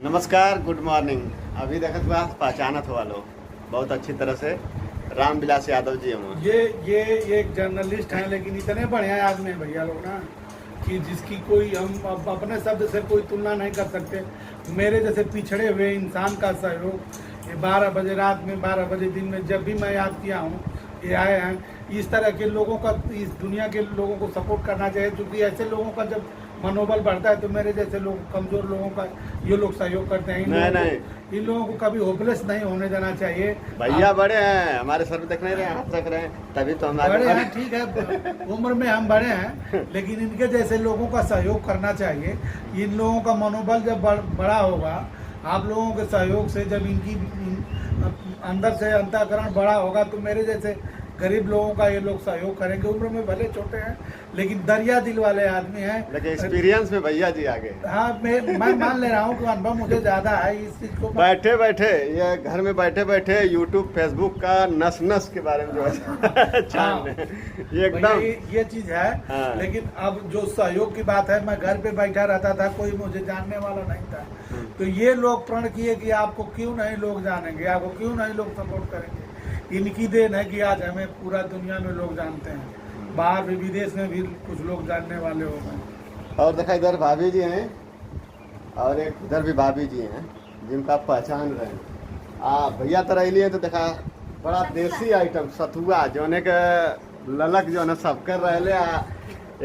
नमस्कार, good morning. अभी देखत बा पहचानत हो वालो बहुत अच्छी तरह से रामविलास यादव जी हम। ये एक जर्नलिस्ट हैं, लेकिन इतने बढ़िया आदमी हैं भैया लोग ना कि जिसकी कोई हम अपने शब्द से कोई तुलना नहीं कर सकते। मेरे जैसे पिछड़े हुए इंसान का सहयोग ये 12 बजे रात में 12 बजे दिन में जब भी मैं याद किया हूँ ये आए हैं। इस तरह के लोगों का इस दुनिया के लोगों को सपोर्ट करना चाहिए, क्योंकि ऐसे लोगों का जब मनोबल बढ़ता है तो मेरे जैसे लोग कमजोर लोगों का ये लोग सहयोग करते हैं। इन लोगों को कभी होपलेस नहीं होने देना चाहिए। भैया बड़े हैं, हमारे सर पे देख नहीं रहे, हाथ रख रहे हैं, तभी तो हम बड़े हैं, ठीक है, उम्र में हम बड़े हैं, लेकिन इनके जैसे लोगों का सहयोग करना चाहिए। इन लोगों का मनोबल जब बड़ा होगा, आप लोगों के सहयोग से, जब अंदर से अंतःकरण बड़ा होगा तो मेरे जैसे गरीब लोगों का ये लोग सहयोग करेंगे। उम्र में भले छोटे हैं लेकिन दरिया दिल वाले आदमी हैं। लेकिन एक्सपीरियंस में भैया जी आगे। हाँ, मैं मान ले रहा हूँ कि अनुभव मुझे ज्यादा है इस चीज को। बैठे बैठे ये घर में बैठे बैठे यूट्यूब फेसबुक का नस नस के बारे में जो है जान ये एकदम ये चीज है। हाँ। लेकिन अब जो सहयोग की बात है, मैं घर पे बैठा रहता था, कोई मुझे जानने वाला नहीं था, तो ये लोग प्रण किए कि आपको क्यों नहीं लोग जानेंगे, आपको क्यों नहीं लोग सपोर्ट करेंगे। इनकी देन है कि आज हमें पूरा दुनिया में लोग जानते हैं, बाहर भी विदेश में भी कुछ लोग जानने वाले हो गए। और देखा इधर भाभी जी हैं और एक इधर भी भाभी जी हैं जिनका आप पहचान रहे हैं। भैया तरह लिए तो देखा बड़ा देसी आइटम सतुआ जो के ललक जो है सब कर रहे।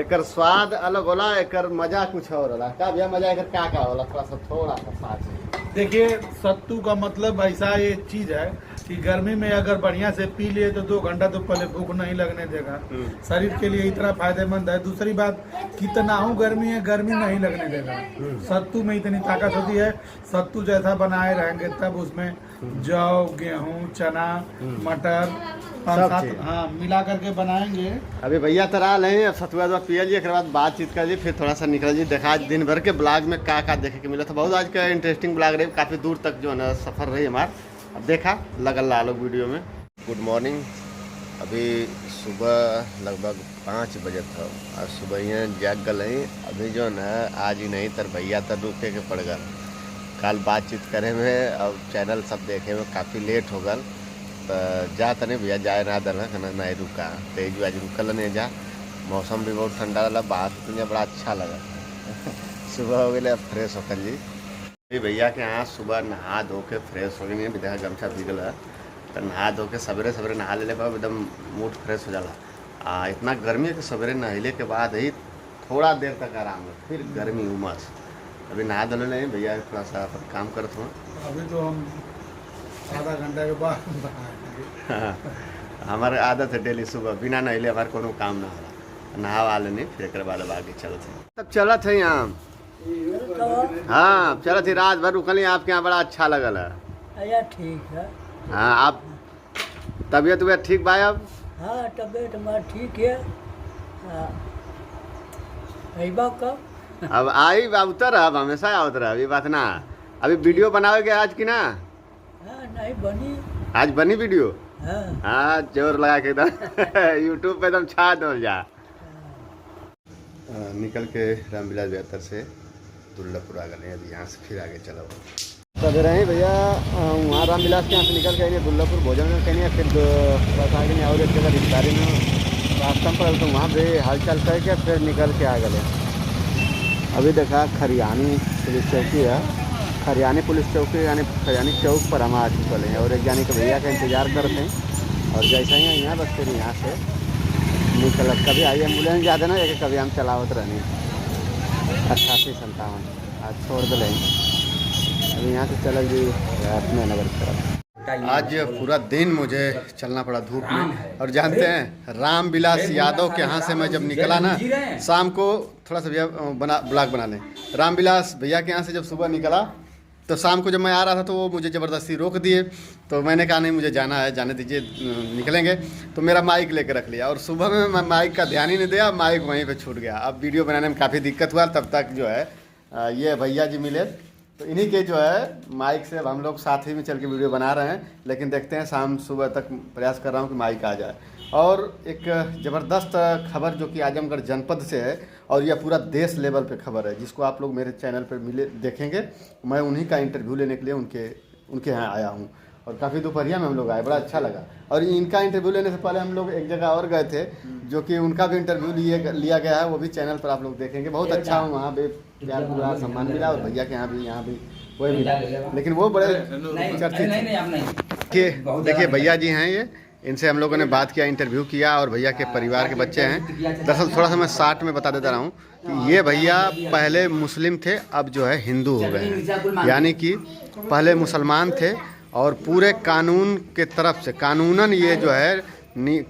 एकर स्वाद अलग होला, एकर मजा कुछ और होला। का भैया मजा एकर का होला, थोड़ा सा साथ। देखिए, सत्तू का मतलब ऐसा ये चीज है कि गर्मी में अगर बढ़िया से पी लिए तो 2 घंटा तो पहले भूख नहीं लगने देगा। शरीर के लिए इतना फायदेमंद है। दूसरी बात, कितना हो गर्मी है, गर्मी नहीं लगने देगा। सत्तू में इतनी ताकत होती है। सत्तू जैसा बनाए रहेंगे तब उसमें जौ, गेहूं, चना, मटर हाँ मिला करके बनाएंगे। अभी भैया तरा लें, अब सतुआ पिया जी, एक बाद बातचीत कर ली, फिर थोड़ा सा निकल जी। देखा आज दिन भर के ब्लॉग में का देखे के मिला था। बहुत आज का इंटरेस्टिंग ब्लॉग रही, काफ़ी दूर तक जो है ना सफ़र रही हमारा। अब देखा लगल ला लो वीडियो में। Good morning. अभी सुबह लगभग 5 बजे था। आज सुबह यहाँ जाग गल। अभी जो है आज ही नहीं तर भैया तर रुके के पड़ गल। कल बातचीत करे में अब चैनल सब देखे में काफ़ी लेट हो गल, तो जा तने भैया जाए ना दल नहीं रुका, तेज आज रुकल नहीं जा। मौसम भी बहुत ठंडा रहा, बाहर तो बड़ा अच्छा लगा। सुबह हो गए, अब फ्रेश होकर जी भैया के यहाँ सुबह नहा धो के फ्रेश हो गई। देखा गमछा भीगल है तो नहा धो के सवेरे सवेरे नहा ले पर एकदम मूड फ्रेश हो जाला। इतना गर्मी है कि सवेरे नहले के बाद ही थोड़ा देर तक आराम है, फिर गर्मी उमस। अभी नहा धो ले भैया, थोड़ा सा काम करत हूँ। अभी तो हम आधा घंटा के बाद हमारे आदत है डेली सुबह बिना नहले हमारे कोनो काम ना होला। नहावा लेनी फिर एक बाद आगे चलत है। तब चलत है यहाँ। हाँ चलत ही, रात भर रुकली, आपके यहाँ बड़ा अच्छा लगल है। अच्छा ठीक है। हाँ, आप तबीयत वबीयत ठीक बा अब? हाँ तबीयत हमारा ठीक है। कब? अब आई उतर, अब हमेशा आवत रहा, अभी बात ना। अभी वीडियो बनाओगे आज की ना? हाँ नहीं बनी। आज बनी वीडियो? हाँ जोर लगा के एकदम यूट्यूब पे एकदम छा दो जा। निकल के रामविलास बेहतर से दुर्लभपुर आ गए। अभी यहाँ से फिर आगे चला तब रहे भैया। वहाँ रामविलास के यहाँ से निकल के दुर्लभपुर भोजन में कहीं, फिर बस आगे नहीं और एक जगह रिश्तेदारी में रास्ता पड़ल तो वहाँ भी हाल चाल करके फिर निकल के आ गए। अभी देखा खरियानी पुलिस चौकी है, खरियानी पुलिस चौकी यानी खरियानी चौक पर हम आ चुके हैं और एक जानी के भैया का इंतज़ार करते हैं। और जैसा ही यहाँ बस फिर यहाँ से निकल, कभी आई एम्बुलेंस ज़्यादा ना एक कभी हम चलावत रहनी 88-57 आज छोड़ दे। अभी यहाँ से चल जी अपने नगर की तरफ। आज पूरा दिन मुझे चलना पड़ा धूप में, और जानते हैं रामविलास यादव के यहाँ से मैं जब निकला ना शाम को, थोड़ा सा भैया ब्लॉग बना लें। रामविलास भैया के यहाँ से जब सुबह निकला तो शाम को जब मैं आ रहा था तो वो मुझे ज़बरदस्ती रोक दिए, तो मैंने कहा नहीं मुझे जाना है, जाने दीजिए निकलेंगे। तो मेरा माइक लेकर रख लिया और सुबह में मैं माइक का ध्यान ही नहीं दिया, माइक वहीं पे छूट गया। अब वीडियो बनाने में काफ़ी दिक्कत हुआ। तब तक जो है ये भैया जी मिले, तो इन्हीं के जो है माइक से अब हम लोग साथ ही में चल के वीडियो बना रहे हैं। लेकिन देखते हैं शाम सुबह तक प्रयास कर रहा हूँ कि माइक आ जाए। और एक ज़बरदस्त खबर जो कि आजमगढ़ जनपद से है और यह पूरा देश लेवल पे खबर है, जिसको आप लोग मेरे चैनल पर मिले देखेंगे। मैं उन्हीं का इंटरव्यू लेने के लिए उनके यहाँ आया हूँ और काफ़ी दोपहरिया में हम लोग आए, बड़ा अच्छा लगा। और इनका इंटरव्यू लेने से पहले हम लोग एक जगह और गए थे, जो कि उनका भी इंटरव्यू लिया गया है, वो भी चैनल पर आप लोग देखेंगे। बहुत अच्छा हूँ, वहाँ पे प्यार पूरा सम्मान मिला और भैया के यहाँ भी वही मिला, लेकिन वो बड़े चर्चित थे। देखिए भैया जी हैं ये, इनसे हम लोगों ने बात किया, इंटरव्यू किया और भैया के परिवार के बच्चे हैं। दरअसल थोड़ा सा मैं शॉर्ट में बता देता रहा हूँ कि ये भैया पहले मुस्लिम थे, अब जो है हिंदू हो गए हैं, यानी कि पहले मुसलमान थे और पूरे कानून के तरफ से कानूनन ये जो है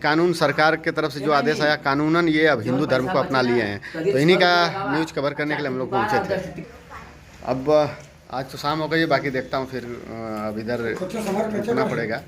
कानून सरकार के तरफ से जो आदेश आया कानूनन ये अब हिंदू धर्म को अपना लिए हैं। तो इन्हीं का न्यूज़ कवर करने के लिए हम लोग पहुँचे थे। अब आज तो शाम हो गई है, बाकी देखता हूँ फिर अब इधर रुकना पड़ेगा।